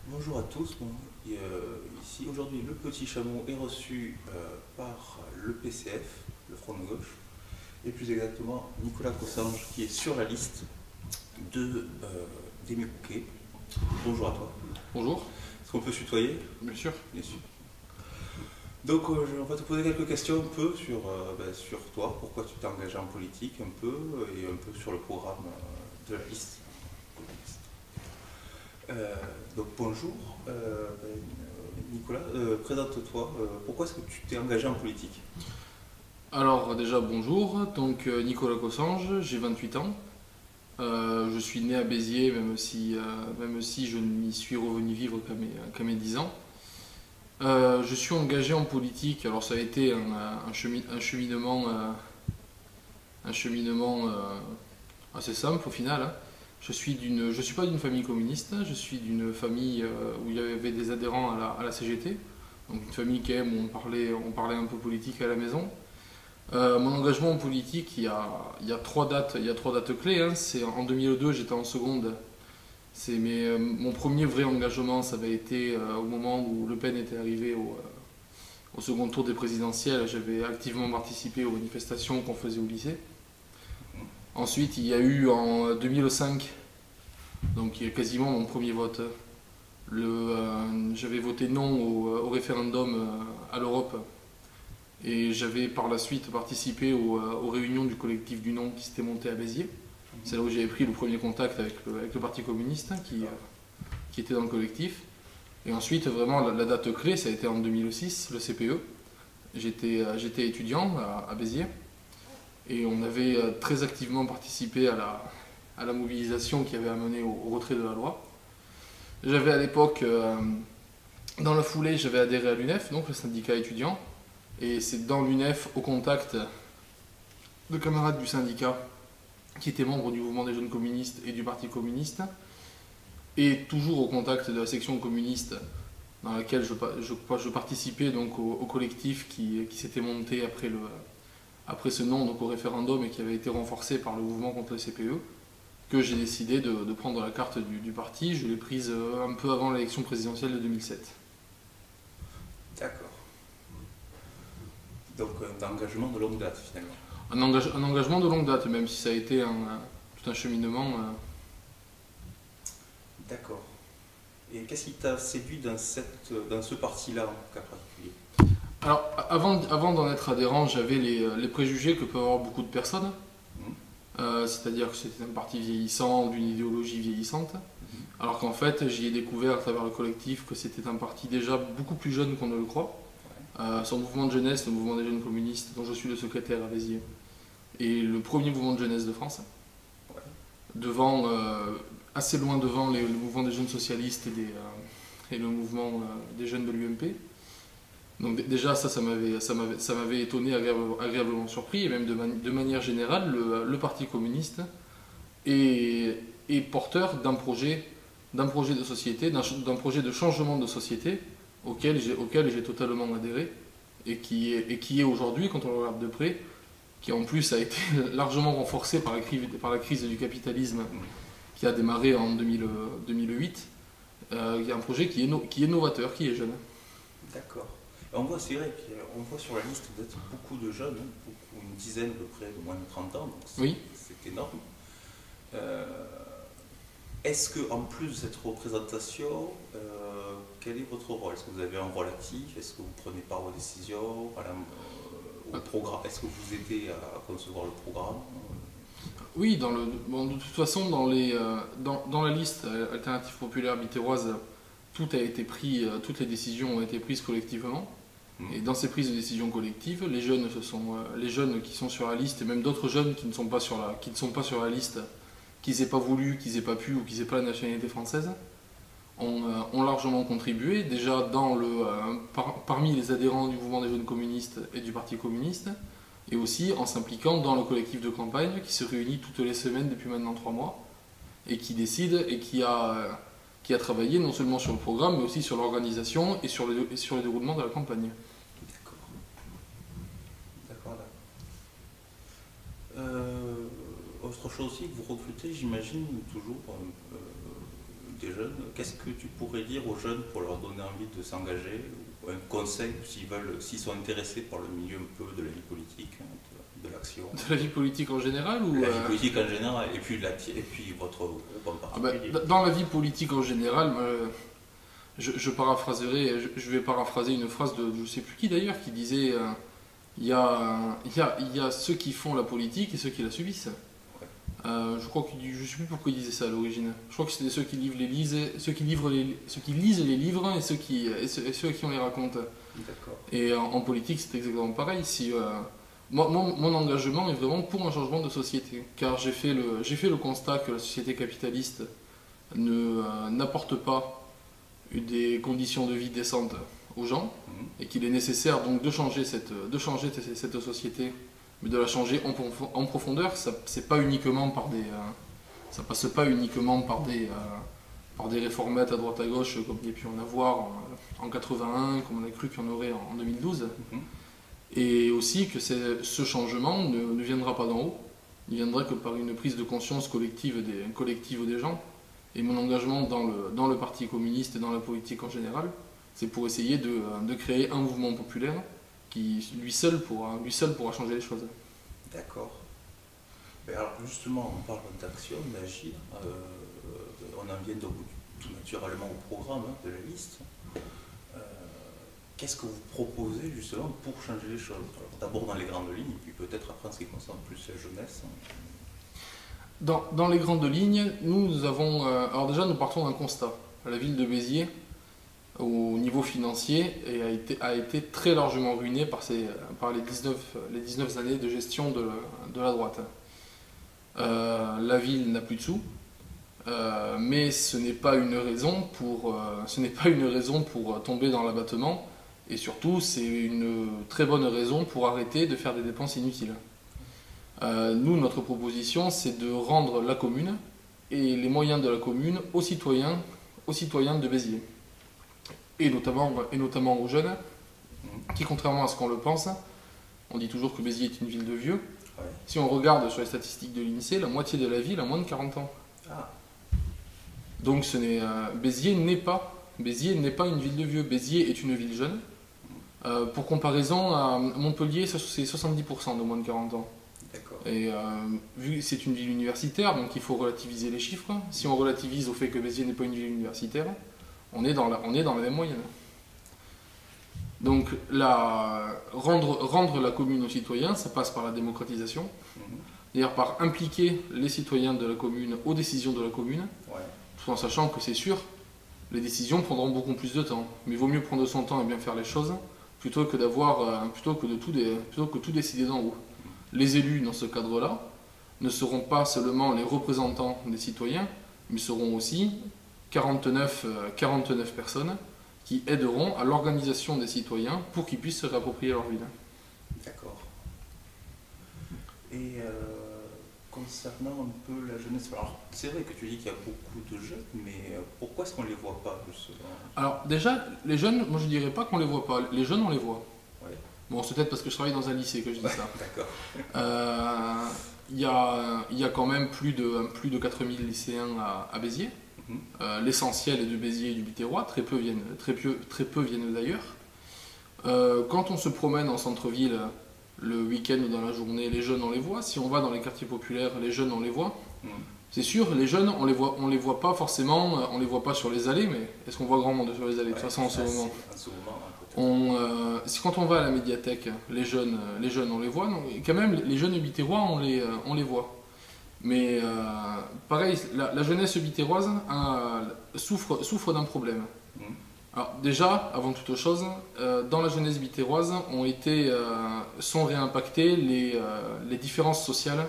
Bonjour à tous. Ici aujourd'hui le Petit Chameau est reçu par le PCF, le Front de Gauche, et plus exactement Nicolas Cossange qui est sur la liste des Micouquet. Bonjour à toi. Bonjour, Est-ce qu'on peut se tutoyer? bien sûr. Bien sûr. Donc on va te poser quelques questions un peu sur toi, pourquoi tu t'es engagé en politique un peu, et un peu sur le programme de la liste. Donc bonjour, Nicolas, présente-toi, pourquoi est-ce que tu t'es engagé en politique? Alors déjà bonjour, donc Nicolas Cossange, j'ai 28 ans. Je suis né à Béziers, même si je n'y suis revenu vivre qu'à mes 10 ans. Je suis engagé en politique, alors ça a été un cheminement, assez simple au final, hein. Je suis pas d'une famille communiste, je suis d'une famille où il y avait des adhérents à la CGT, donc une famille qui aime où on parlait un peu politique à la maison. Mon engagement en politique, il y a il y a trois dates clés, hein. C'est en 2002, j'étais en seconde. Mon premier vrai engagement, ça avait été au moment où Le Pen était arrivé au second tour des présidentielles. J'avais activement participé aux manifestations qu'on faisait au lycée. Ensuite, il y a eu en 2005, donc il y a quasiment mon premier vote. J'avais voté non au référendum à l'Europe et j'avais par la suite participé aux réunions du collectif du non qui s'était monté à Béziers. C'est là où j'avais pris le premier contact avec le Parti communiste qui était dans le collectif. Et ensuite, vraiment, la date clé, ça a été en 2006, le CPE. J'étais étudiant à Béziers et on avait très activement participé à la mobilisation qui avait amené au retrait de la loi. J'avais à l'époque, dans la foulée, j'avais adhéré à l'UNEF, donc le syndicat étudiant. Et c'est dans l'UNEF, au contact de camarades du syndicat qui étaient membres du mouvement des jeunes communistes et du Parti communiste, et toujours au contact de la section communiste dans laquelle je participais donc au collectif qui s'était monté après ce non donc au référendum et qui avait été renforcé par le mouvement contre le CPE, que j'ai décidé de prendre la carte du parti. Je l'ai prise un peu avant l'élection présidentielle de 2007. D'accord. Donc un engagement de longue date finalement. Un engagement de longue date, même si ça a été tout un cheminement. D'accord. Et qu'est-ce qui t'a séduit dans ce parti-là en cas particulier? Alors, avant d'en être adhérent, j'avais les préjugés que peuvent avoir beaucoup de personnes. Mhm. C'est-à-dire que c'était un parti vieillissant, d'une idéologie vieillissante. Mhm. Alors qu'en fait, j'y ai découvert à travers le collectif que c'était un parti déjà beaucoup plus jeune qu'on ne le croit. Son mouvement de jeunesse, le mouvement des jeunes communistes, dont je suis le secrétaire à Béziers, est le premier mouvement de jeunesse de France, Ouais. devant, assez loin devant le mouvement des jeunes socialistes et le mouvement des jeunes de l'UMP. Donc déjà ça m'avait étonné, agréablement surpris, et même de manière générale, le Parti communiste est porteur d'un projet de société, d'un projet de changement de société auquel j'ai totalement adhéré, et qui est aujourd'hui, quand on le regarde de près, qui en plus a été largement renforcé par la crise du capitalisme qui a démarré en 2008. Il y a un projet qui est novateur, qui est jeune. D'accord. Et on voit, c'est vrai, on voit sur la liste d'être beaucoup de jeunes, hein, une dizaine à peu près de moins de 30 ans, donc Oui. c'est énorme. Euh, Est-ce que en plus de cette représentation, quel est votre rôle? Est-ce que vous avez un rôle actif? Est-ce que vous prenez part aux décisions, au programme? Est-ce que vous aidez à concevoir le programme? Oui, de toute façon, dans la liste Alternative Populaire Biterroise, tout a été pris, toutes les décisions ont été prises collectivement. Et dans ces prises de décision collectives, les jeunes qui sont sur la liste, et même d'autres jeunes qui ne sont pas sur la liste, qu'ils n'aient pas voulu, qu'ils n'aient pas pu ou qu'ils n'aient pas la nationalité française, ont largement contribué. Déjà parmi les adhérents du mouvement des jeunes communistes et du Parti communiste, et aussi en s'impliquant dans le collectif de campagne qui se réunit toutes les semaines depuis maintenant 3 mois, et qui décide et qui a travaillé non seulement sur le programme, mais aussi sur l'organisation et sur le déroulement de la campagne. D'accord. D'accord, autre chose aussi que vous recrutez, j'imagine, toujours des jeunes. Qu'est-ce que tu pourrais dire aux jeunes pour leur donner envie de s'engager, ou un conseil s'ils sont intéressés par le milieu un peu de la vie politique, hein, de l'action? De la vie politique en général ou La vie politique en général, et puis, votre groupe en particulier. Dans la vie politique en général, je paraphraserai, je vais paraphraser une phrase de je sais plus qui d'ailleurs qui disait il y a ceux qui font la politique et ceux qui la subissent. Je crois je sais plus pourquoi il disait ça à l'origine. Je crois que c'était ceux qui lisent les livres et ceux qui on les raconte. Et en politique, c'est exactement pareil. Mon engagement est vraiment pour un changement de société, car j'ai fait le constat que la société capitaliste n'apporte pas des conditions de vie décentes aux gens, et qu'il est nécessaire donc de changer cette société, mais de la changer en profondeur. Ça passe pas uniquement par des réformettes à droite à gauche comme il y a pu en avoir en 81, comme on a cru qu'il y en aurait en 2012. Et aussi que ce changement ne viendra pas d'en haut, il viendra que par une prise de conscience collective des gens. Et mon engagement dans le Parti communiste et dans la politique en général, c'est pour essayer de créer un mouvement populaire qui lui seul pourra changer les choses. D'accord. Alors justement, on parle d'action, d'agir. On en vient donc tout naturellement au programme de la liste. Qu'est-ce que vous proposez justement pour changer les choses? D'abord dans les grandes lignes, et puis peut-être après en ce qui concerne plus la jeunesse. Dans les grandes lignes, nous avons... alors déjà, nous partons d'un constat. La ville de Béziers, au niveau financier, a été très largement ruinée par les 19 années de gestion de la droite. La ville n'a plus de sous, mais ce n'est pas une raison pour tomber dans l'abattement. Et surtout, c'est une très bonne raison pour arrêter de faire des dépenses inutiles. Nous, notre proposition, c'est de rendre la commune et les moyens de la commune aux citoyens de Béziers. Et notamment aux jeunes, qui, contrairement à ce qu'on le pense, on dit toujours que Béziers est une ville de vieux. Ouais. Si on regarde sur les statistiques de l'INSEE, la moitié de la ville a moins de 40 ans. Ah. Donc Béziers n'est pas une ville de vieux. Béziers est une ville jeune. Pour comparaison, à Montpellier, c'est 70% de moins de 40 ans. Et vu que c'est une ville universitaire, donc il faut relativiser les chiffres. Si on relativise au fait que Béziers n'est pas une ville universitaire, on est dans la même moyenne. Donc rendre la commune aux citoyens, ça passe par la démocratisation, c'est-à-dire par impliquer les citoyens de la commune aux décisions de la commune, tout en sachant que c'est sûr, les décisions prendront beaucoup plus de temps. Mais il vaut mieux prendre son temps et bien faire les choses plutôt que tout décider d'en haut. Les élus, dans ce cadre-là, ne seront pas seulement les représentants des citoyens, mais seront aussi 49 personnes qui aideront à l'organisation des citoyens pour qu'ils puissent se réapproprier leur ville. D'accord. Et concernant un peu la jeunesse, alors c'est vrai que tu dis qu'il y a beaucoup de jeunes, mais pourquoi est-ce qu'on ne les voit pas justement? Alors déjà, les jeunes, moi je ne dirais pas qu'on ne les voit pas, les jeunes on les voit. Ouais. Bon, c'est peut-être parce que je travaille dans un lycée que je dis ça. D'accord. Il y a quand même plus de 4000 lycéens à Béziers. L'essentiel est de Béziers et du Biterrois, très peu viennent d'ailleurs. Quand on se promène en centre-ville le week-end ou dans la journée, les jeunes on les voit. Si on va dans les quartiers populaires, les jeunes on les voit. C'est sûr, les jeunes on les voit pas forcément, on les voit pas sur les allées, mais est-ce qu'on voit grand monde sur les allées de toute façon en ce moment? Quand on va à la médiathèque, les jeunes on les voit. Non, quand même, les jeunes biterrois on les voit. Mais pareil, la jeunesse biterroise souffre d'un problème. Alors déjà, avant toute chose, dans la jeunesse biterroise sont réimpactées les différences sociales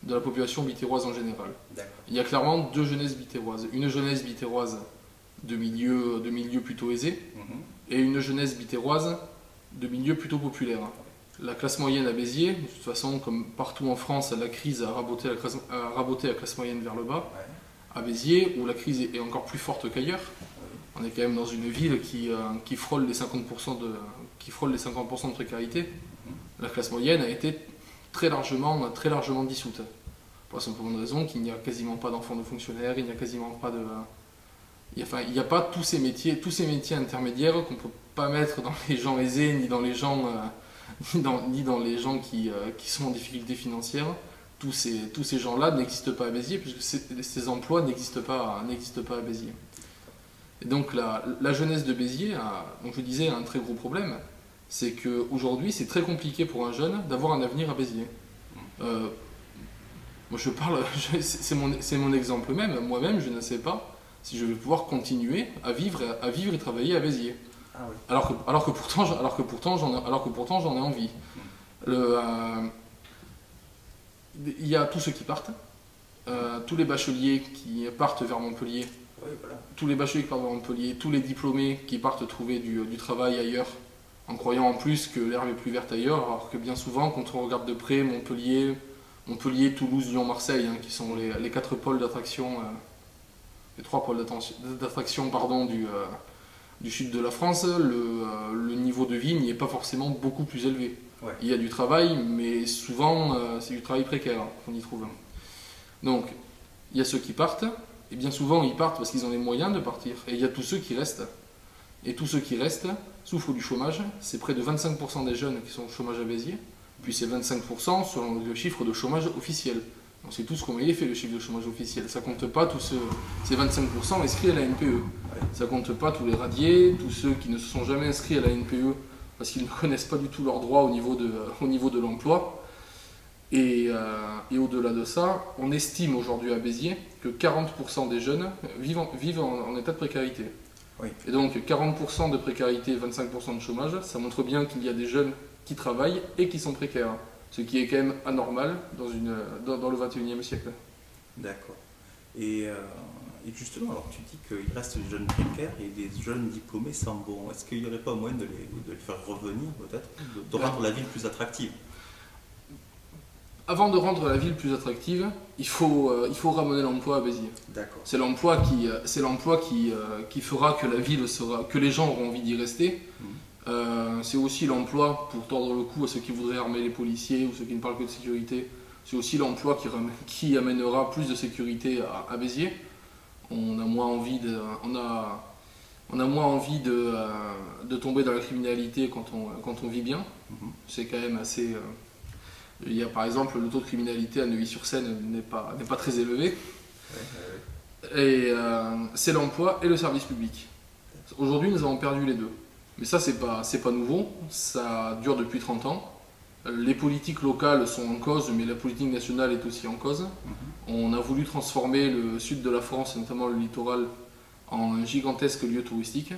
de la population biterroise en général. Il y a clairement deux jeunesses biterroises. Une jeunesse biterroise de milieu plutôt aisé et une jeunesse biterroise de milieu plutôt populaire. La classe moyenne à Béziers, de toute façon, comme partout en France, la crise a raboté la classe moyenne vers le bas. À Béziers, où la crise est encore plus forte qu'ailleurs, on est quand même dans une ville qui frôle les 50% de précarité. La classe moyenne a été très largement dissoute. Pour la simple raison qu'il n'y a quasiment pas d'enfants de fonctionnaires, il n'y a quasiment pas il n'y a pas tous ces métiers intermédiaires qu'on ne peut pas mettre dans les gens aisés, ni dans les gens, ni dans les gens qui sont en difficulté financière. Tous ces gens-là n'existent pas à Béziers, puisque ces emplois n'existent pas à Béziers. Et donc la jeunesse de Béziers, donc je disais, a un très gros problème. C'est qu'aujourd'hui, c'est très compliqué pour un jeune d'avoir un avenir à Béziers. Moi, c'est mon exemple même. Moi-même, je ne sais pas si je vais pouvoir continuer à vivre et travailler à Béziers. Ah oui. Alors que pourtant, j'en ai envie. Il y a tous ceux qui partent, tous les bacheliers qui partent vers Montpellier. Oui, voilà. Tous les bacheliers qui partent vers Montpellier, tous les diplômés qui partent trouver du travail ailleurs, en croyant en plus que l'herbe est plus verte ailleurs, alors que bien souvent, quand on regarde de près Montpellier, Toulouse, Lyon, Marseille, qui sont les 4 pôles d'attraction, les 3 pôles d'attraction du sud de la France, le niveau de vie n'y est pas forcément beaucoup plus élevé. Ouais. Il y a du travail, mais souvent c'est du travail précaire qu'on y trouve. Donc, il y a ceux qui partent, et bien souvent ils partent parce qu'ils ont les moyens de partir, et il y a tous ceux qui restent. Et tous ceux qui restent souffrent du chômage. C'est près de 25% des jeunes qui sont au chômage à Béziers, puis c'est 25% selon le chiffre de chômage officiel. On sait tous comment il est fait, le chiffre de chômage officiel. Ça compte pas tous ces 25% inscrits à la NPE. Ça compte pas tous les radiés, tous ceux qui ne se sont jamais inscrits à la NPE parce qu'ils ne connaissent pas du tout leurs droits au niveau de l'emploi. Et au-delà de ça, on estime aujourd'hui à Béziers que 40% des jeunes vivent en état de précarité. Oui. Et donc 40% de précarité, 25% de chômage, ça montre bien qu'il y a des jeunes qui travaillent et qui sont précaires. Ce qui est quand même anormal dans le 21e siècle. D'accord. Et justement, alors tu dis qu'il reste des jeunes précaires et des jeunes diplômés sans bon. Est-ce qu'il n'y aurait pas moyen de les faire revenir peut-être, de rendre la ville plus attractive? Avant de rendre la ville plus attractive, il faut ramener l'emploi à Béziers. D'accord. C'est l'emploi qui fera que la ville que les gens auront envie d'y rester. C'est aussi l'emploi, pour tordre le cou à ceux qui voudraient armer les policiers ou ceux qui ne parlent que de sécurité, c'est aussi l'emploi qui amènera plus de sécurité à Béziers. On a moins envie de tomber dans la criminalité quand on vit bien. C'est quand même assez... il y a par exemple le taux de criminalité à Neuilly-sur-Seine n'est pas très élevé. Et c'est l'emploi et le service public. Aujourd'hui, nous avons perdu les deux. Mais ça, c'est pas nouveau, ça dure depuis 30 ans. Les politiques locales sont en cause, mais la politique nationale est aussi en cause. On a voulu transformer le sud de la France, notamment le littoral, en un gigantesque lieu touristique.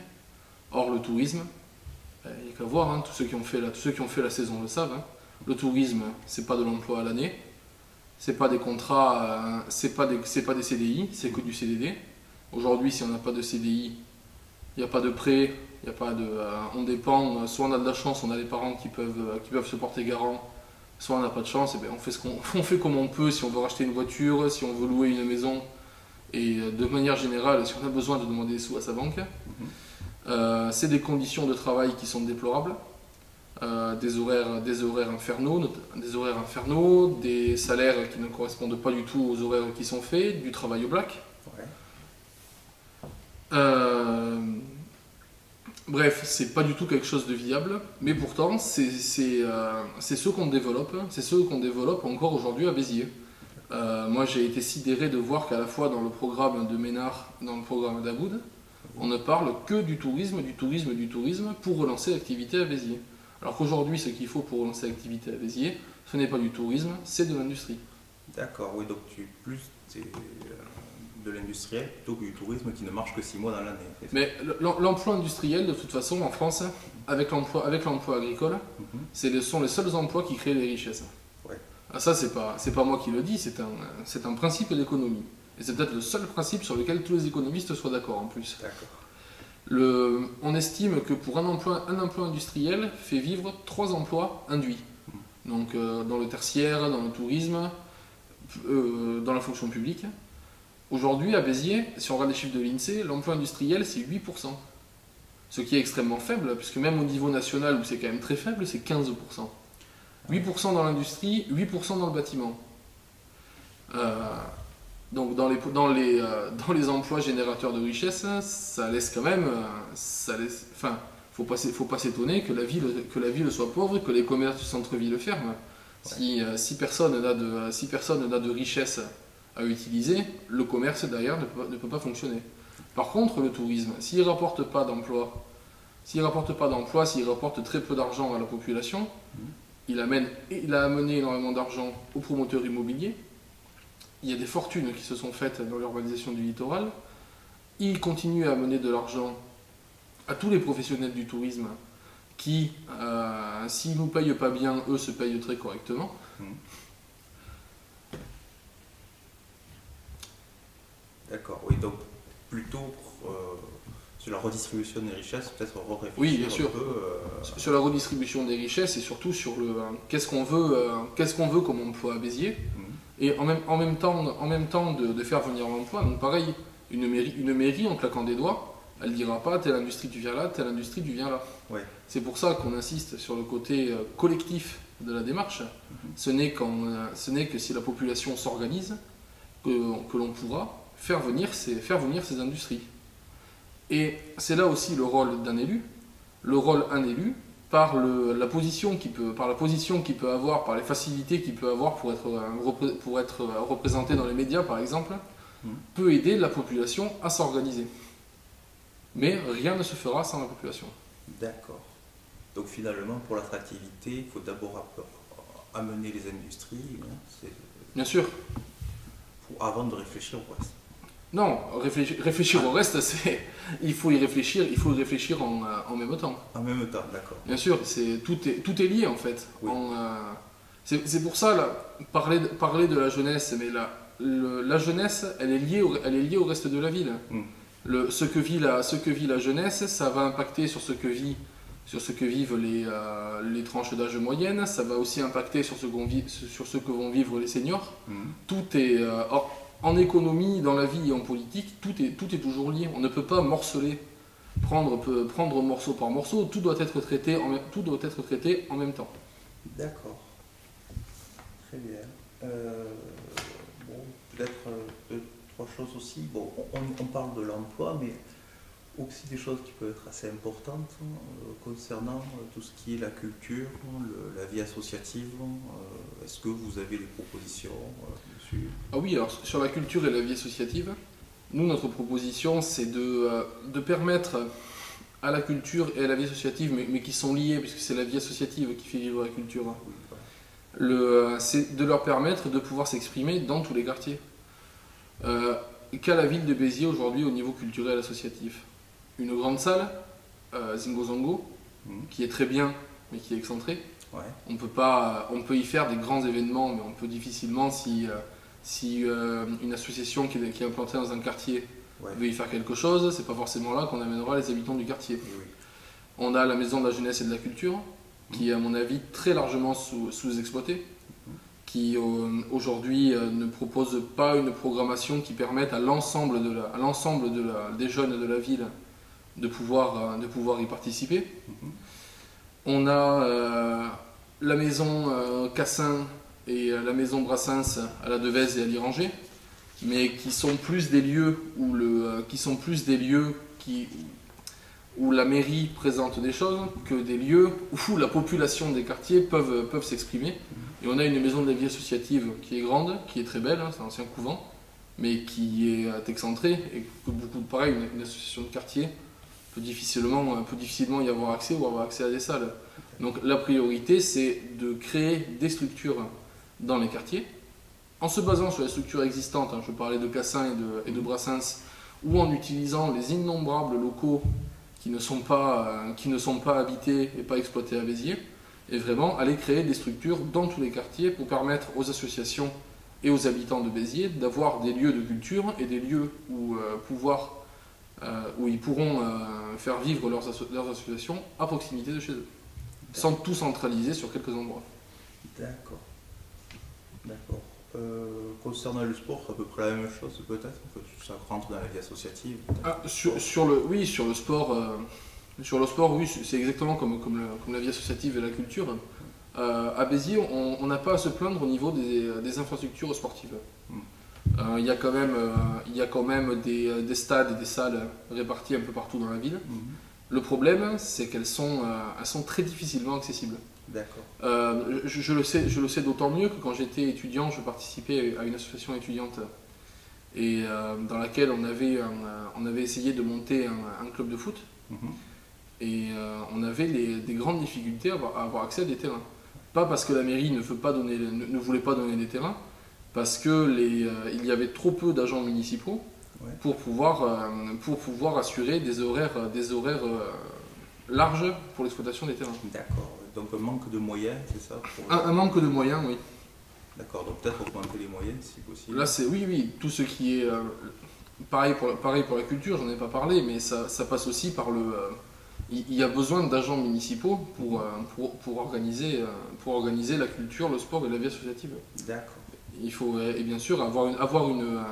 Or, le tourisme, il n'y a qu'à voir, tous ceux qui ont fait la saison le savent. Le tourisme, c'est pas de l'emploi à l'année, c'est pas des contrats, c'est pas des CDI, c'est que du CDD. Aujourd'hui, si on n'a pas de CDI, il n'y a pas de prêt, il y a pas de, on dépend, soit on a de la chance, on a des parents qui peuvent se porter garant, soit on n'a pas de chance, et bien on fait comme on peut si on veut racheter une voiture, si on veut louer une maison, et de manière générale, si on a besoin de demander des sous à sa banque. C'est des conditions de travail qui sont déplorables, des horaires infernaux, des salaires qui ne correspondent pas du tout aux horaires qui sont faits, du travail au black. Bref, c'est pas du tout quelque chose de viable, mais pourtant c'est ce qu'on développe, encore aujourd'hui à Béziers. Moi j'ai été sidéré de voir qu'à la fois dans le programme de Ménard, dans le programme d'Aboud, on ne parle que du tourisme pour relancer l'activité à Béziers. Alors qu'aujourd'hui ce qu'il faut pour relancer l'activité à Béziers, ce n'est pas du tourisme, c'est de l'industrie. D'accord, oui, donc tu es plus de l'industriel plutôt que du tourisme qui ne marche que 6 mois dans l'année. Mais l'emploi industriel, de toute façon, en France, avec l'emploi agricole, ce sont les seuls emplois qui créent des richesses. Ouais. Ah, ça, c'est pas moi qui le dis, c'est un principe d'économie. Et c'est peut-être le seul principe sur lequel tous les économistes soient d'accord en plus. D'accord. On estime que pour un emploi industriel fait vivre 3 emplois induits. Donc dans le tertiaire, dans le tourisme, dans la fonction publique. Aujourd'hui, à Béziers, si on regarde les chiffres de l'INSEE, l'emploi industriel, c'est 8%. Ce qui est extrêmement faible, puisque même au niveau national, où c'est quand même très faible, c'est 15%. 8% dans l'industrie, 8% dans le bâtiment. Donc dans les emplois générateurs de richesse, ça laisse quand même, enfin, faut pas s'étonner que la ville soit pauvre, que les commerces du centre-ville ferment. Si personne n'a de richesse à utiliser, le commerce derrière ne peut pas fonctionner. Par contre, le tourisme, s'il rapporte pas d'emploi, s'il rapporte très peu d'argent à la population, il a amené énormément d'argent aux promoteurs immobiliers. Il y a des fortunes qui se sont faites dans l'urbanisation du littoral. Il continue à amener de l'argent à tous les professionnels du tourisme qui, s'ils ne nous payent pas bien, eux se payent très correctement. D'accord, oui, donc plutôt sur la redistribution des richesses, peut-être réfléchir Oui, bien sûr. un peu. Sur la redistribution des richesses et surtout sur qu'est-ce qu'on veut comme emploi à Béziers. Et en même temps de faire venir l'emploi. Donc pareil, une mairie en claquant des doigts, elle ne dira pas telle industrie tu viens là, telle industrie tu viens là. Ouais. C'est pour ça qu'on insiste sur le côté collectif de la démarche. Ce n'est que si la population s'organise que l'on pourra faire venir ces industries. Et c'est là aussi le rôle d'un élu. Le rôle d'un élu, par la position qu'il peut avoir, par les facilités qu'il peut avoir pour être représenté dans les médias par exemple, peut aider la population à s'organiser. Mais rien ne se fera sans la population. D'accord. Donc finalement, pour l'attractivité, il faut d'abord amener les industries, Bien sûr. Avant de réfléchir au reste. Non, réfléchir au reste, il faut y réfléchir en même temps. En même temps, d'accord. Bien sûr, tout est lié en fait. Oui. C'est pour ça, là, parler de la jeunesse, mais la jeunesse, elle est liée au reste de la ville. Ce que vit la jeunesse, ça va impacter sur ce que vivent les tranches d'âge moyennes, ça va aussi impacter sur ce que vont vivre les seniors. Tout est... en économie, dans la vie et en politique, tout est toujours lié. On ne peut pas morceler, prendre morceau par morceau, tout doit être traité en même temps. D'accord. Très bien. Bon, peut-être deux, trois choses aussi. Bon, on parle de l'emploi, mais aussi des choses qui peuvent être assez importantes concernant tout ce qui est la culture, la vie associative. Est-ce que vous avez des propositions dessus? Ah oui, alors sur la culture et la vie associative, nous, notre proposition, c'est de permettre à la culture et à la vie associative, mais qui sont liées, puisque c'est la vie associative qui fait vivre la culture, c'est de leur permettre de pouvoir s'exprimer dans tous les quartiers. Qu'a la ville de Béziers aujourd'hui au niveau culturel associatif? Une grande salle, Zingo Zango, qui est très bien, mais qui est excentrée. Ouais. On peut y faire des grands événements, mais on peut difficilement, si une association qui est implantée dans un quartier veut y faire quelque chose, c'est pas forcément là qu'on amènera les habitants du quartier. Oui. On a la maison de la jeunesse et de la culture, qui est à mon avis très largement sous-exploitée, qui aujourd'hui ne propose pas une programmation qui permette à l'ensemble des jeunes de la ville de pouvoir y participer. On a la maison Cassin et la maison Brassens à la Devèze et à l'Iranger, mais qui sont plus des lieux où la mairie présente des choses que des lieux où la population des quartiers peuvent s'exprimer. Et on a une maison de la vie associative qui est grande, qui est très belle, c'est un ancien couvent, mais qui est excentrée et que pareil, une association de quartier peut difficilement y avoir accès ou avoir accès à des salles. Donc la priorité, c'est de créer des structures dans les quartiers, en se basant sur les structures existantes, je parlais de Cassin et de Brassens, ou en utilisant les innombrables locaux qui ne sont pas habités et pas exploités à Béziers, et vraiment aller créer des structures dans tous les quartiers pour permettre aux associations et aux habitants de Béziers d'avoir des lieux de culture et des lieux où ils pourront faire vivre leurs associations à proximité de chez eux, sans tout centraliser sur quelques endroits. D'accord. Concernant le sport, c'est à peu près la même chose peut-être, ça rentre dans la vie associative. Sur le sport, oui, c'est exactement comme la vie associative et la culture. À Béziers, on n'a pas à se plaindre au niveau des infrastructures sportives. Il y a quand même des stades et des salles répartis un peu partout dans la ville. Mhm. Le problème, c'est elles sont très difficilement accessibles. D'accord. Je le sais d'autant mieux que quand j'étais étudiant, je participais à une association étudiante et dans laquelle on avait essayé de monter un club de foot. Mhm. Et on avait des grandes difficultés à avoir accès à des terrains. Pas parce que la mairie ne voulait pas donner des terrains, parce que il y avait trop peu d'agents municipaux Ouais. pour pouvoir assurer des horaires larges pour l'exploitation des terrains. D'accord. Donc un manque de moyens, c'est ça pour- Un manque de moyens, oui. D'accord, donc peut-être augmenter les moyens si possible. Là, oui, tout ce qui est pareil pour la culture, j'en ai pas parlé, mais ça passe aussi par il y a besoin d'agents municipaux pour organiser la culture, le sport et la vie associative. D'accord. Il faut, et bien sûr, avoir une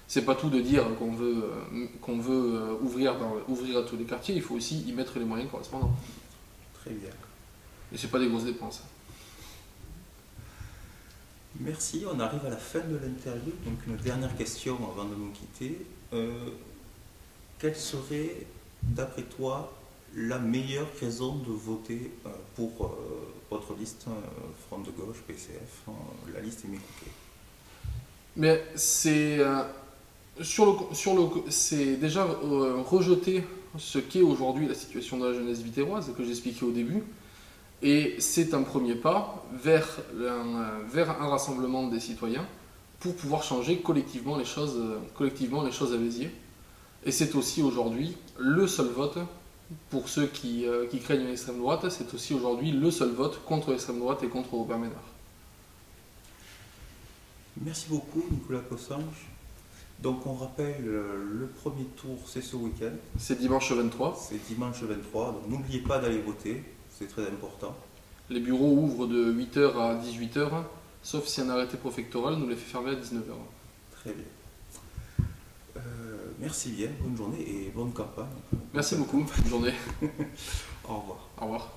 c'est pas tout de dire qu'on veut ouvrir à tous les quartiers, il faut aussi y mettre les moyens correspondants. Très bien. Et c'est pas des grosses dépenses. Merci, on arrive à la fin de l'interview. Donc une dernière question avant de nous quitter. Quelle serait, d'après toi, la meilleure raison de voter pour votre liste Front de gauche, PCF, la liste est Mekouké? Mais c'est c'est déjà rejeter ce qu'est aujourd'hui la situation de la jeunesse vitéroise que j'expliquais au début. Et c'est un premier pas vers un rassemblement des citoyens pour pouvoir changer collectivement les choses à Béziers. Et c'est aussi aujourd'hui le seul vote, pour ceux qui craignent l'extrême droite, c'est aussi aujourd'hui le seul vote contre l'extrême droite et contre Robert Ménard. Merci beaucoup Nicolas Cossange. Donc on rappelle, le premier tour c'est ce week-end, C'est dimanche 23. c'est dimanche 23, donc n'oubliez pas d'aller voter, c'est très important. Les bureaux ouvrent de 8h à 18h, sauf si un arrêté préfectoral nous les fait fermer à 19h. Très bien. Merci bien, bonne journée et bonne campagne. Merci beaucoup, bonne journée. Au revoir. Au revoir.